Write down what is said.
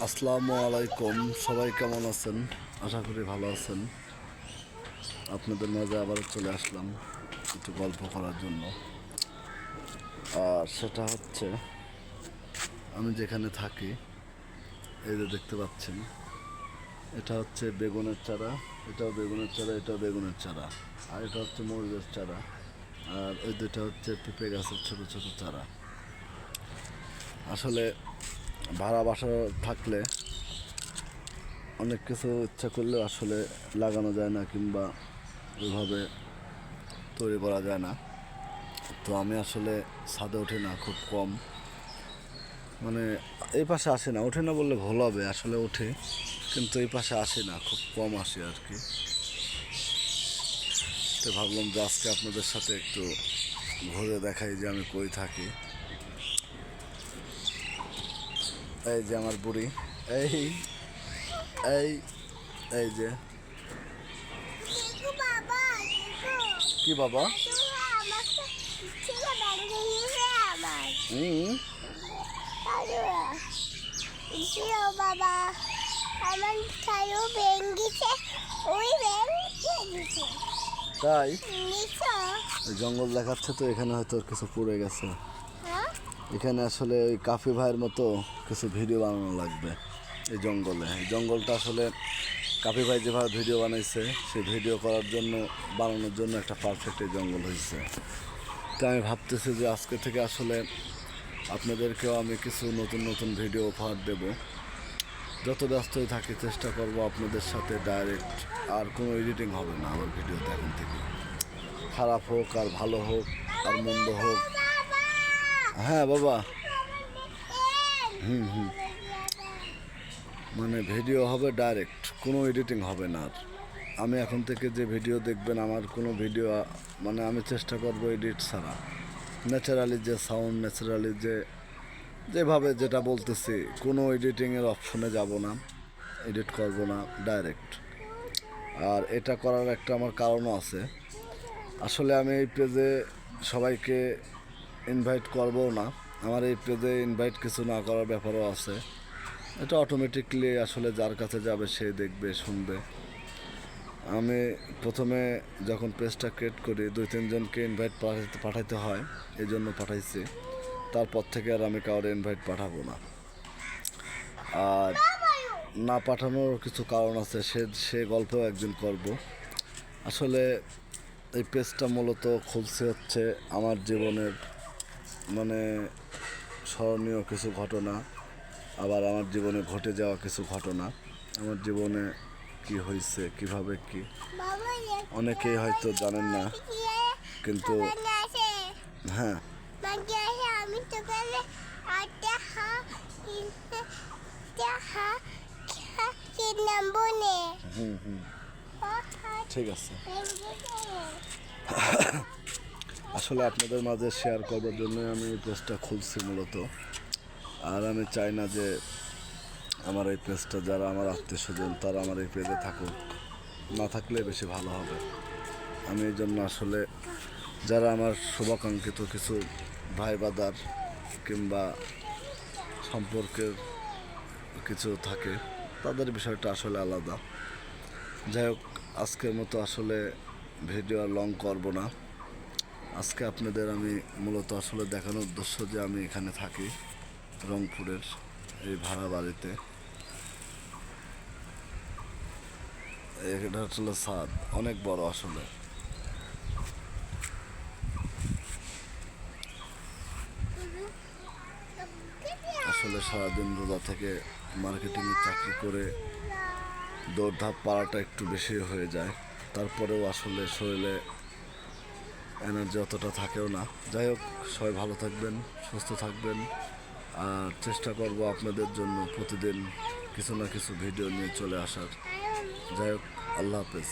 আসসালামু আলাইকুম। সবাই কেমন আছেন? আশা করি ভালো আছেন। আপনাদের মাঝে আবার চলে আসলাম একটু গল্প করার জন্য। আর সেটা হচ্ছে, আমি যেখানে থাকি, এই যে দেখতে পাচ্ছেন, এটা হচ্ছে বেগুনের চারা, এটাও বেগুনের চারা, এটাও বেগুনের চারা, আর এটা হচ্ছে মরিচের চারা, আর ওই দুটা হচ্ছে পেঁপে গাছের ছোট ছোট চারা। আসলে ভাড়া বাসা থাকলে অনেক কিছু ইচ্ছা করলেও আসলে লাগানো যায় না, কিংবা ওইভাবে তৈরি করা যায় না। তো আমি আসলে ছাদে উঠি না, খুব কম, মানে এই পাশে আসি না, ওঠে না বললে ভুল হবে, আসলে ওঠে কিন্তু এই পাশে আসি না, খুব কম আসি আর কি। তো ভাবলাম যে আজকে আপনাদের সাথে একটু ঘুরে দেখাই যে আমি কই থাকি। এই যে আমার বুড়ি, এই এই এই যে কি বাবা, বাবা আমার ছাইও ভেঙ্গেছে, ওই ভেঙ্গেছে তাই নিছো। জঙ্গল দেখাচ্ছে তো, এখানে হয়তো কিছু পড়ে গেছে। হ্যাঁ এখানে আসলে ওই কাফি ভাইয়ের মতো কিছু ভিডিও বানানো লাগবে এই জঙ্গলে। এই জঙ্গলটা আসলে কাফি ভাই যেভাবে ভিডিও বানাইছে, সেই ভিডিও করার জন্য, বানানোর জন্য একটা পারফেক্ট এই জঙ্গল হয়েছে। তো আমি ভাবতেছি যে আজকে থেকে আসলে আপনাদেরকেও আমি কিছু নতুন নতুন ভিডিও উপহার দেব। যত ব্যস্তই থাকি চেষ্টা করব আপনাদের সাথে ডাইরেক্ট, আর কোনো এডিটিং হবে না আমার ভিডিওতে এখন থেকে। খারাপ হোক আর ভালো হোক আর মন্দ হোক, হ্যাঁ বাবা, মানে ভিডিও হবে ডাইরেক্ট, কোনো এডিটিং হবে না। আর আমি এখন থেকে যে ভিডিও দেখবেন, আমার কোনো ভিডিও, মানে আমি চেষ্টা করব এডিট ছাড়া, ন্যাচারালি যে সাউন্ড, ন্যাচারালি যেভাবে যেটা বলতেছি, কোনো এডিটিংয়ের অপশনে যাব না, এডিট করব না, ডাইরেক্ট। আর এটা করার একটা আমার কারণও আছে। আসলে আমি এই পেজে সবাইকে ইনভাইট করবো না, আমার এই পেজে ইনভাইট কিছু না করার ব্যাপারও আছে। এটা অটোমেটিকলি আসলে যার কাছে যাবে সে দেখবে, শুনবে। আমি প্রথমে যখন পেজটা ক্রিয়েট করি 2-3 জনকে ইনভাইট পাঠাইতে হয়, এই জন্য পাঠাইছি। তারপর থেকে আর আমি কাউরে ইনভাইট পাঠাবো না। আর না পাঠানোর কিছু কারণ আছে, সে গল্পও একদিন করব। আসলে এই পেজটা মূলত খুলছে হচ্ছে আমার জীবনের, মানে স্মরণীয় কিছু ঘটনা, আবার আমার জীবনে ঘটে যাওয়া কিছু ঘটনা, আমার জীবনে কি হয়েছে, কিভাবে কি, অনেকেই হয়তো জানেন না, কিন্তু হ্যাঁ, আমি তোকে নামবো নে। ঠিক আছে। আসলে আপনাদের মাঝে শেয়ার করার জন্য আমি এই পেজটা খুলছি মূলত। আর আমি চাই না যে আমার এই পেজটা, যারা আমার আত্মীয় স্বজন তারা আমার এই পেজে থাকুক, না থাকলে বেশি ভালো হবে। আমি এই জন্য আসলে যারা আমার শুভাকাঙ্ক্ষিত কিছু ভাই বাদার কিংবা সম্পর্কের কিছু থাকে, তাদের বিষয়টা আসলে আলাদা। যাই হোক, আজকের মতো আসলে ভিডিও আর লং করব না। আজকে আপনাদের আমি মূলত আসলে দেখানোর উদ্দেশ্য যে আমি এখানে থাকি রংপুরের এই ভাড়া বাড়িতে। এটা আসলে ছাদ অনেক বড়। আসলে সারাদিন রোজা থেকে মার্কেটিংয়ে চাকরি করে দৌড়ধাপ পাড়াটা একটু বেশি হয়ে যায়, তারপরেও আসলে শরীরে এনার্জি অতটা থাকেও না। যাই হোক, সবাই ভালো থাকবেন, সুস্থ থাকবেন, আর চেষ্টা করব আপনাদের জন্য প্রতিদিন কিছু না কিছু ভিডিও নিয়ে চলে আসার। যাই হোক, আল্লাহ হাফেজ।